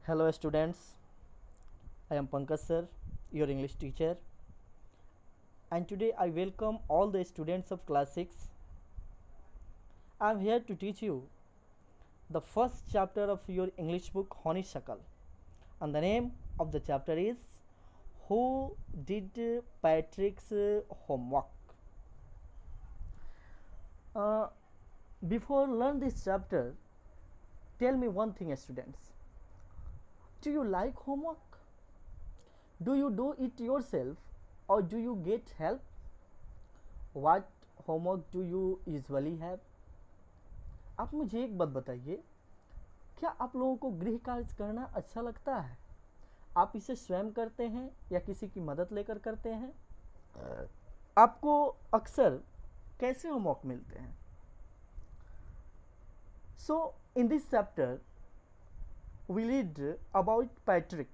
Hello students, I am Pankaj sir, your English teacher, and today I welcome all the students of class 6. I am here to teach you the first chapter of your English book Honeysuckle, and the name of the chapter is Who Did Patrick's Homework? Uh, Before learn this chapter, tell me one thing students. Do you like homework? Do you do it yourself or do you get help? What homework do you usually have? आप मुझे एक बात बताइए, क्या आप लोगों को गृह कार्य करना अच्छा लगता है? आप इसे स्वयं करते हैं या किसी की मदद लेकर करते हैं? आपको अक्सर कैसे होमवर्क मिलते हैं? So in this chapter we read about Patrick.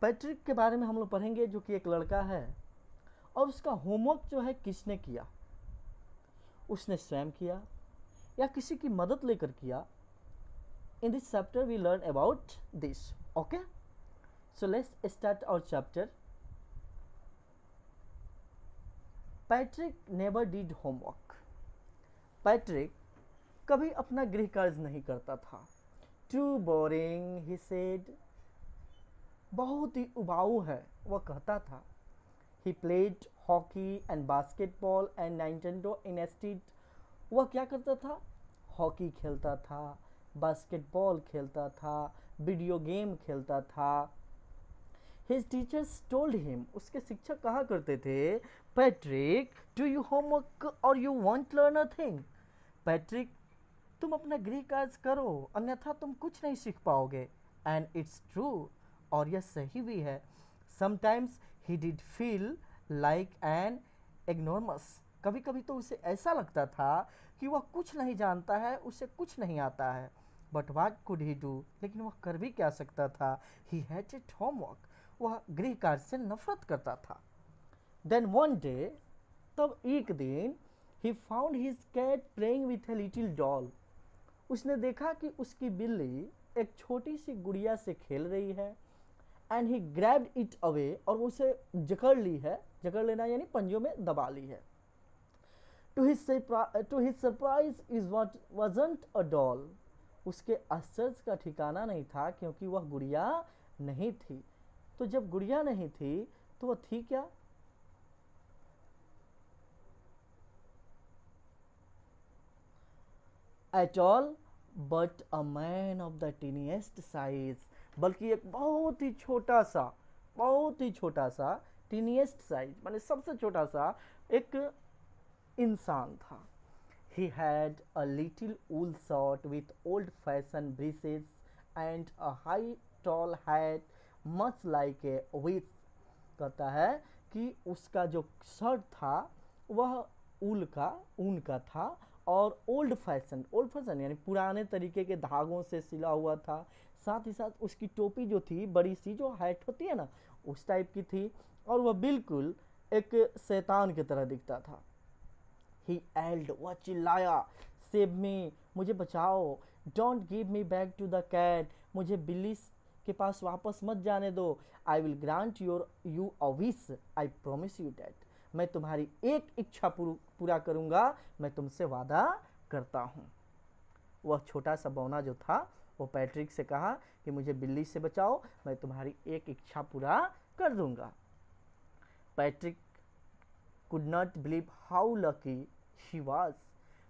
Patrick के बारे में हम लोग पढ़ेंगे, जो कि एक लड़का है, और उसका होमवर्क जो है किसने किया, उसने स्वयं किया या किसी की मदद लेकर किया। In this chapter we learn about this. Okay, so let's start our chapter. Patrick never did homework. Patrick कभी अपना गृह कार्य नहीं करता था। टू बोरिंग ही सेड, बहुत ही उबाऊ है, वह कहता था। He played hockey and basketball and Nintendo instead। वह क्या करता था? हॉकी खेलता था, बास्केटबॉल खेलता था, वीडियो गेम खेलता था। His teachers told him, उसके शिक्षक कहा करते थे, पैट्रिक डू यू होमवर्क और you want learn a thing. Patrick तुम अपना गृह कार्य करो, अन्यथा तुम कुछ नहीं सीख पाओगे। एंड इट्स ट्रू, और यह सही भी है। Sometimes he did feel like an ignoramus. कभी कभी तो उसे ऐसा लगता था कि वह कुछ नहीं जानता है, उसे कुछ नहीं आता है। But what could he do, लेकिन वह कर भी क्या सकता था? ही हेटेड होमवर्क, वह गृह कार्य से नफरत करता था। देन वन डे, तब एक दिन, he found his cat playing with a little doll. उसने देखा कि उसकी बिल्ली एक छोटी सी गुड़िया से खेल रही है। And he grabbed it away, और उसे जकड़ ली है। जकड़ लेना यानी पंजों में दबा ली है। To his surprise is what wasn't a doll. उसके आश्चर्य का ठिकाना नहीं था, क्योंकि वह गुड़िया नहीं थी। तो जब गुड़िया नहीं थी तो वह थी क्या? At all but a man of the tiniest size, बल्कि एक बहुत ही छोटा सा टीनिएस्ट साइज माने सबसे छोटा सा एक इंसान था। He had a little wool shirt with old fashion breeches and a high tall hat much like a with. कहता है कि उसका जो शर्ट था वह ऊन का था, और ओल्ड फैशन यानी पुराने तरीके के धागों से सिला हुआ था। साथ ही साथ उसकी टोपी जो थी, बड़ी सी जो हैट होती है ना, उस टाइप की थी, और वह बिल्कुल एक शैतान की तरह दिखता था। ही एल्ड, वह चिल्लाया, सेव मी, मुझे बचाओ। Don't give me back to the cat, मुझे बिल्ली के पास वापस मत जाने दो। I will grant you a wish, I promise you that. मैं तुम्हारी एक इच्छा पूरा करूंगा, मैं तुमसे वादा करता हूँ। वह छोटा सा बौना जो था, वो पैट्रिक से कहा कि मुझे बिल्ली से बचाओ, मैं तुम्हारी एक इच्छा पूरा कर दूंगा। Patrick could not believe how lucky she was.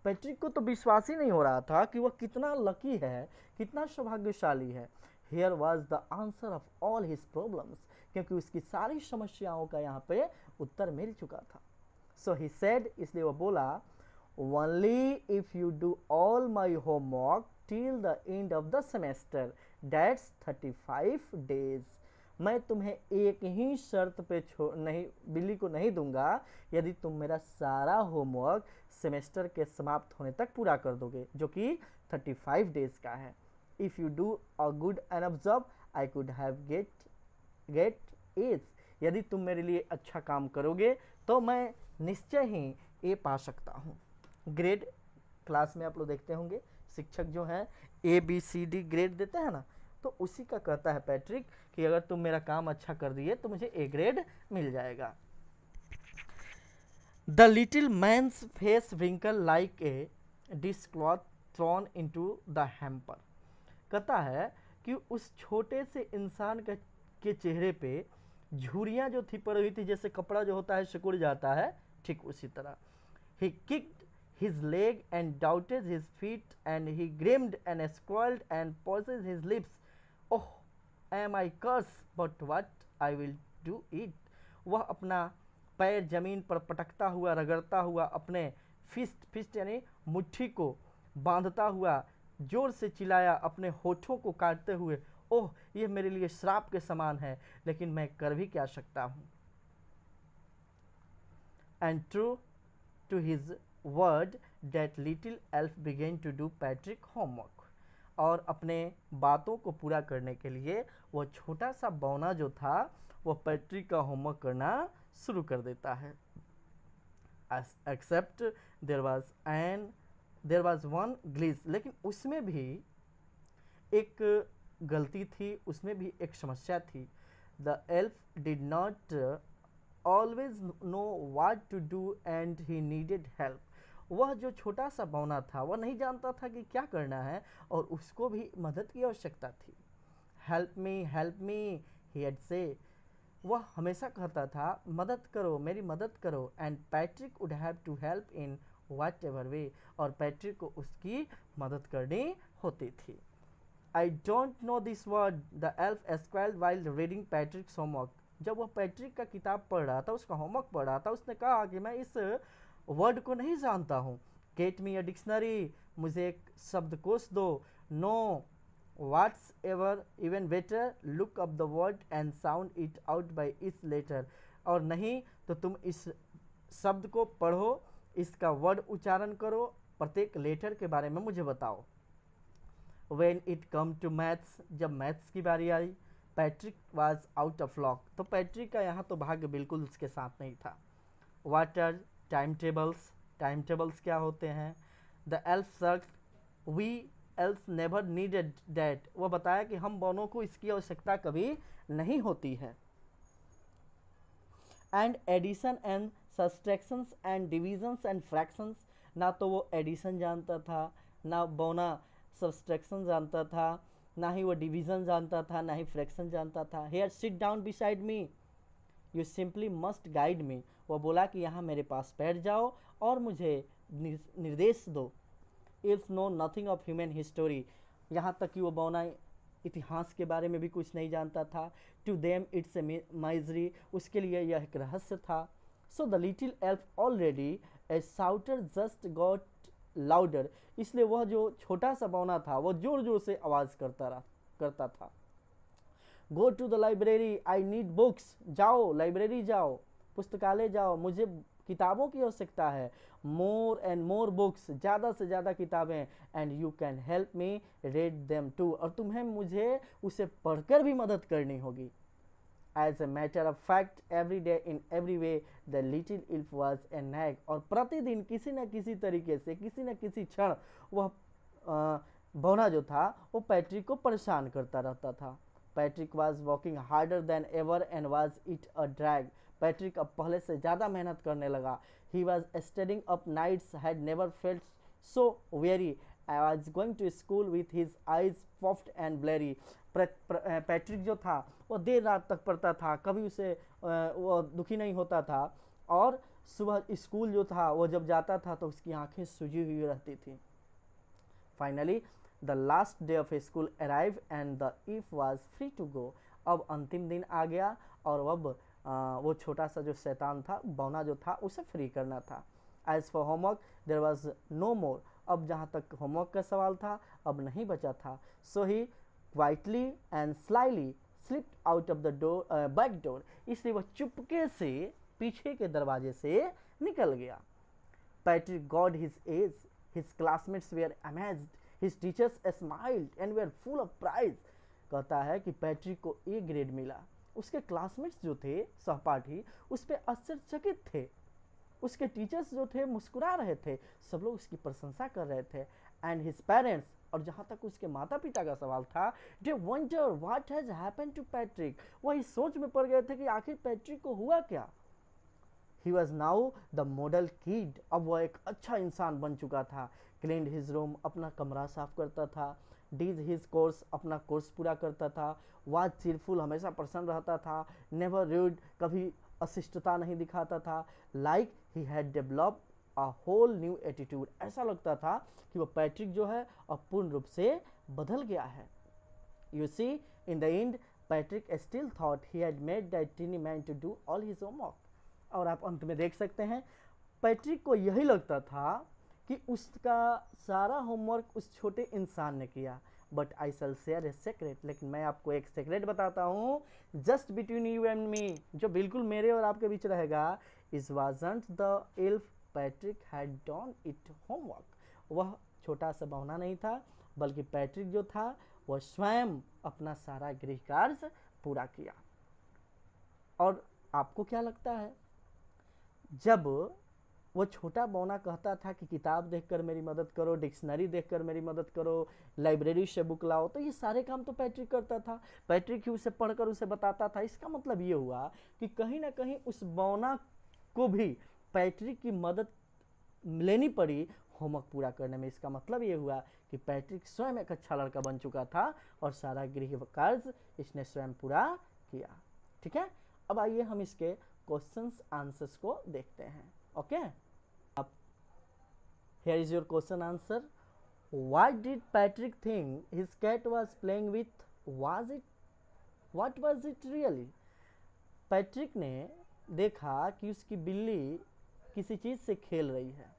Patrick को तो विश्वास ही नहीं हो रहा था कि वह कितना लकी है, कितना सौभाग्यशाली है। Here was the answer of all his problems, क्योंकि उसकी सारी समस्याओं का यहाँ पे उत्तर मिल चुका था। सो ही सेड, इसलिए वह बोला, only if you do all my homework till the end of the semester, that's 35 days. मैं तुम्हें एक ही शर्त पे नहीं, बिल्ली को नहीं दूंगा, यदि तुम मेरा सारा होमवर्क सेमेस्टर के समाप्त होने तक पूरा कर दोगे, जो कि 35 डेज का है। If you do a good enough job I could have get A's. यदि तुम मेरे लिए अच्छा काम करोगे तो मैं निश्चय ही ए पा सकता हूँ। ग्रेड क्लास में आप लोग देखते होंगे शिक्षक जो हैं ABCD ग्रेड देते हैं ना, तो उसी का कहता है पैट्रिक कि अगर तुम मेरा काम अच्छा कर दिए तो मुझे A ग्रेड मिल जाएगा। The little man's face wrinkled like a dishcloth thrown into the hamper. कहता है कि उस छोटे से इंसान के चेहरे पे झुर्रियाँ जो थी पड़ी हुई थी, जैसे कपड़ा जो होता है सिकुड़ जाता है, ठीक उसी तरह। He kicked his leg and doubted his feet, and he grinned and squalled and pursed his lips. Oh, am I cursed? But what I will do it. वह अपना पैर जमीन पर पटकता हुआ, रगड़ता हुआ, अपने फिस्ट यानी मुट्ठी को बांधता हुआ जोर से चिल्लाया, अपने होठों को काटते हुए, ओह, यह मेरे लिए श्राप के समान है, लेकिन मैं कर भी क्या सकता हूँ। And true to his word, that little elf began to do Patrick homework. और अपने बातों को पूरा करने के लिए वो छोटा सा बौना जो था वो पैट्रिक का होमवर्क करना शुरू कर देता है। Except there was one glitch, लेकिन उसमें भी एक गलती थी, उसमें भी एक समस्या थी। The elf did not always know what to do and he needed help. वह जो छोटा सा बौना था वह नहीं जानता था कि क्या करना है और उसको भी मदद की आवश्यकता थी। हेल्प मी ही हैड से। वह हमेशा कहता था मदद करो, मेरी मदद करो। And Patrick would have to help in whatever way, और पैट्रिक को उसकी मदद करनी होती थी। I don't know this word, the elf squealed while reading Patrick's homework. जब वह पैट्रिक का किताब पढ़ रहा था, उसका होमवर्क पढ़ रहा था, उसने कहा कि मैं इस वर्ड को नहीं जानता हूँ। गेट मी अ डिक्शनरी, मुझे एक शब्दकोश दो। No what's ever even better, look up the word and sound it out by its letter. और नहीं तो तुम इस शब्द को पढ़ो, इसका वर्ड उच्चारण करो, प्रत्येक लेटर के बारे में मुझे बताओ। When it come to maths, जब मैथ्स की बारी आई, Patrick was out of luck, तो पैट्रिक का यहाँ तो भाग्य बिल्कुल उसके साथ नहीं था। What are time tables? Time tables क्या होते हैं? द एल्फ सर्क we elves never needed that. वह बताया कि हम दोनों को इसकी आवश्यकता कभी नहीं होती है। And addition and subtractions and divisions and fractions, ना तो वो एडिशन जानता था, ना बौना सब्सट्रैक्शन जानता था, ना ही वो डिवीजन जानता था, ना ही फ्रैक्शन जानता था। Here sit down beside me, you simply must guide me. वो बोला कि यहाँ मेरे पास बैठ जाओ और मुझे निर्देश दो। Elves know nothing of human history, यहाँ तक कि वो बौना इतिहास के बारे में भी कुछ नहीं जानता था। To them it's a mystery, उसके लिए यह एक रहस्य था। So the little elf already a shouter just got louder, इसलिए वह जो छोटा सा बौना था वो जोर जोर से आवाज करता था। Go to the library, I need books, जाओ लाइब्रेरी जाओ, पुस्तकालय जाओ, मुझे किताबों की आवश्यकता है। मोर एंड मोर बुक्स, ज़्यादा से ज़्यादा किताबें। And you can help me read them too, और तुम्हें मुझे उसे पढ़कर भी मदद करनी होगी। As a matter of fact, every day in every way, the little elf was a nag, और प्रतिदिन किसी न किसी तरीके से, किसी न किसी क्षण वह बौना जो था वो पैट्रिक को परेशान करता रहता था। Patrick was working harder than ever and was it a drag, Patrick अब पहले से ज़्यादा मेहनत करने लगा। He was studying up nights, had never felt so weary, I was going to school with his eyes puffed and blurry। Patrick जो था वो देर रात तक पढ़ता था, कभी उसे वो दुखी नहीं होता था, और सुबह स्कूल जो था वो जब जाता था तो उसकी आंखें सूजी हुई रहती थी। Finally the last day of school arrive and the elf was free to go, अब अंतिम दिन आ गया और अब वो छोटा सा जो शैतान था, बौना जो था, उसे फ्री करना था। As for homework there was no more, अब जहाँ तक होमवर्क का सवाल था अब नहीं बचा था। So he quietly and slyly slipped out of the door, back door, इसलिए वह चुपके से पीछे के दरवाजे से निकल गया। Patrick got his A's, his classmates were amazed, his teachers smiled and were full of praise. कहता है कि पैट्रिक को ए ग्रेड मिला, उसके क्लासमेट्स जो थे, सहपाठी, उस पर आश्चर्यचकित थे, उसके टीचर्स जो थे मुस्कुरा रहे थे, सब लोग उसकी प्रशंसा कर रहे थे। एंड हिज पेरेंट्स, और जहाँ तक उसके माता पिता का सवाल था, they wonder what has happened to Patrick, वह इस सोच में पड़ गए थे कि आखिर पैट्रिक को हुआ क्या। He was now the model kid, अब वह एक अच्छा इंसान बन चुका था। क्लीन हिज रूम, अपना कमरा साफ करता था। डिज हिज कोर्स, अपना कोर्स पूरा करता था। वाज चीरफुल, हमेशा प्रसन्न रहता था। नेवर रूड, कभी अशिष्टता नहीं दिखाता था। Like he had develop a whole new attitude, ऐसा लगता था कि वो पैट्रिक जो है अब पूर्ण रूप से बदल गया है। You see, in the end Patrick still thought he had made that tiny man to do all his homework. और आप अंत में देख सकते हैं पैट्रिक को यही लगता था कि उसका सारा होमवर्क उस छोटे इंसान ने किया। But I shall share a secret, लेकिन मैं आपको एक सीक्रेट बताता हूँ, just between you and me, जो बिल्कुल मेरे और आपके बीच रहेगा। Is wasn't the elf Patrick had done it homework, वह छोटा सा बौना नहीं था, बल्कि पैट्रिक जो था वह स्वयं अपना सारा गृह कार्य पूरा किया। और आपको क्या लगता है, जब वो छोटा बौना कहता था कि किताब देखकर मेरी मदद करो, डिक्शनरी देखकर मेरी मदद करो, लाइब्रेरी से बुक लाओ, तो ये सारे काम तो पैट्रिक करता था, पैट्रिक ही उसे पढ़कर उसे बताता था। इसका मतलब ये हुआ कि कहीं ना कहीं उस बौना को भी पैट्रिक की मदद लेनी पड़ी होमवर्क पूरा करने में। इसका मतलब ये हुआ कि पैट्रिक स्वयं एक अच्छा लड़का बन चुका था और सारा गृह कार्य इसने स्वयं पूरा किया। ठीक है, अब आइए हम इसके क्वेश्चंस आंसर्स को देखते हैं। ओके, अब here is your question answer. What did Patrick think his cat was playing with, was it, what was it really. Patrick ने देखा कि उसकी बिल्ली किसी चीज से खेल रही है,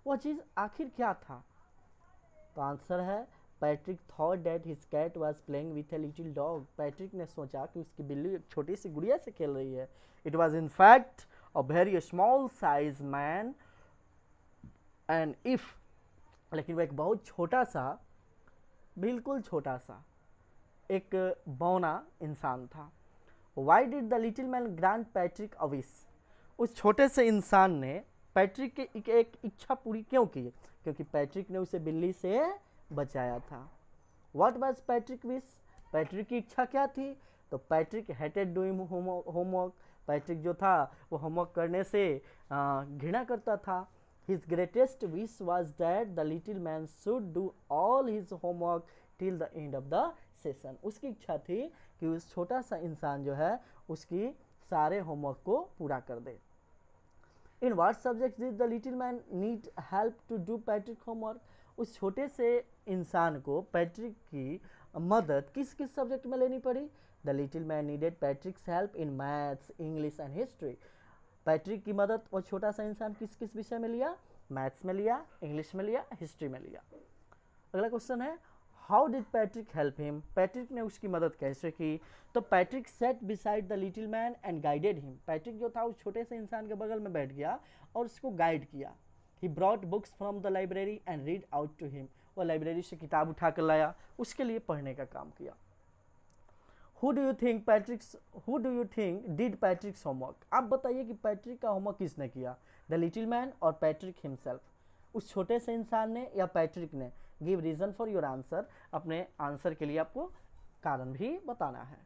वह चीज आखिर क्या था। तो आंसर है Patrick thought that his cat was playing with a little dog, Patrick ने सोचा कि उसकी बिल्ली एक छोटी सी गुड़िया से खेल रही है। It was in fact a very small size man and if, लेकिन वह एक बहुत छोटा सा, बिल्कुल छोटा सा एक बौना इंसान था। Why did the little man grant Patrick a wish, उस छोटे से इंसान ने पैट्रिक की एक इच्छा पूरी क्यों की, क्योंकि पैट्रिक ने उसे बिल्ली से बचाया था। What was Patrick wish, Patrick की इच्छा क्या थी। तो Patrick hated doing homework, Patrick जो था वो होमवर्क करने से घृणा करता था। His greatest wish was that the little man should do all his homework till the end of the session, उसकी इच्छा थी कि उस छोटा सा इंसान जो है उसकी सारे होमवर्क को पूरा कर दे। In what subject did the little man need help to do Patrick homework, उस छोटे से इंसान को पैट्रिक की मदद किस किस सब्जेक्ट में लेनी पड़ी। The little man needed पैट्रिक्स help in maths, English and history, Patrick की मदद वो छोटा सा इंसान किस किस विषय में लिया, मैथ्स में लिया, इंग्लिश में लिया, हिस्ट्री में लिया। अगला क्वेश्चन है how did Patrick help him, Patrick ने उसकी मदद कैसे की। तो Patrick set beside the little man and guided him, Patrick जो था उस छोटे से इंसान के बगल में बैठ गया और उसको गाइड किया। He brought books from the library and read out to him, वो लाइब्रेरी से किताब उठा कर लाया, उसके लिए पढ़ने का काम किया। Who do you think did Patrick's homework, आप बताइए कि पैट्रिक का होमवर्क किसने किया, द लिटिल मैन और पैट्रिक हिमसेल्फ, उस छोटे से इंसान ने या पैट्रिक ने। Give reason for your answer, अपने आंसर के लिए आपको कारण भी बताना है।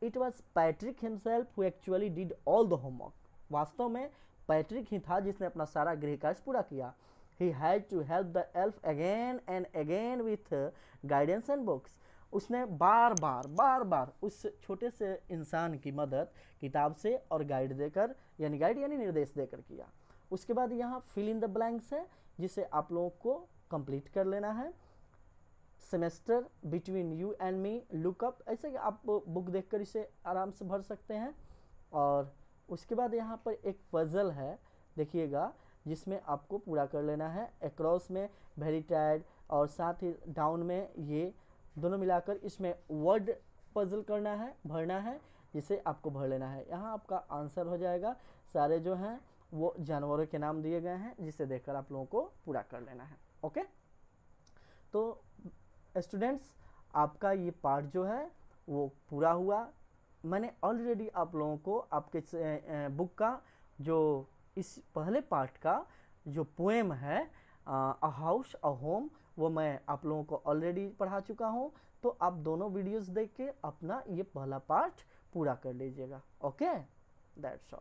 It was Patrick himself who actually did all the homework, वास्तव में पैट्रिक ही था जिसने अपना सारा गृह कार्य पूरा किया। He had to help the elf again and again with guidance and books, उसने बार बार उस छोटे से इंसान की मदद किताब से और गाइड देकर, यानी निर्देश देकर किया। उसके बाद यहाँ फिल इन द ब्लैंक्स है जिसे आप लोगों को कंप्लीट कर लेना है। Semester between you and me lookup, ऐसे आप बुक देखकर इसे आराम से भर सकते हैं। और उसके बाद यहाँ पर एक पजल है, देखिएगा, जिसमें आपको पूरा कर लेना है। अक्रॉस में वेरी टायर्ड और साथ ही डाउन में ये दोनों मिलाकर इसमें वर्ड पजल करना है, भरना है, जिसे आपको भर लेना है। यहाँ आपका आंसर हो जाएगा। सारे जो हैं वो जानवरों के नाम दिए गए हैं, जिसे देखकर आप लोगों को पूरा कर लेना है। ओके, तो स्टूडेंट्स आपका ये पार्ट जो है वो पूरा हुआ। मैंने ऑलरेडी आप लोगों को आपके बुक का जो इस पहले पार्ट का जो पोएम है अ हाउस अ होम, वो मैं आप लोगों को ऑलरेडी पढ़ा चुका हूँ। तो आप दोनों वीडियोस देख के अपना ये पहला पार्ट पूरा कर लीजिएगा। Okay, that's all.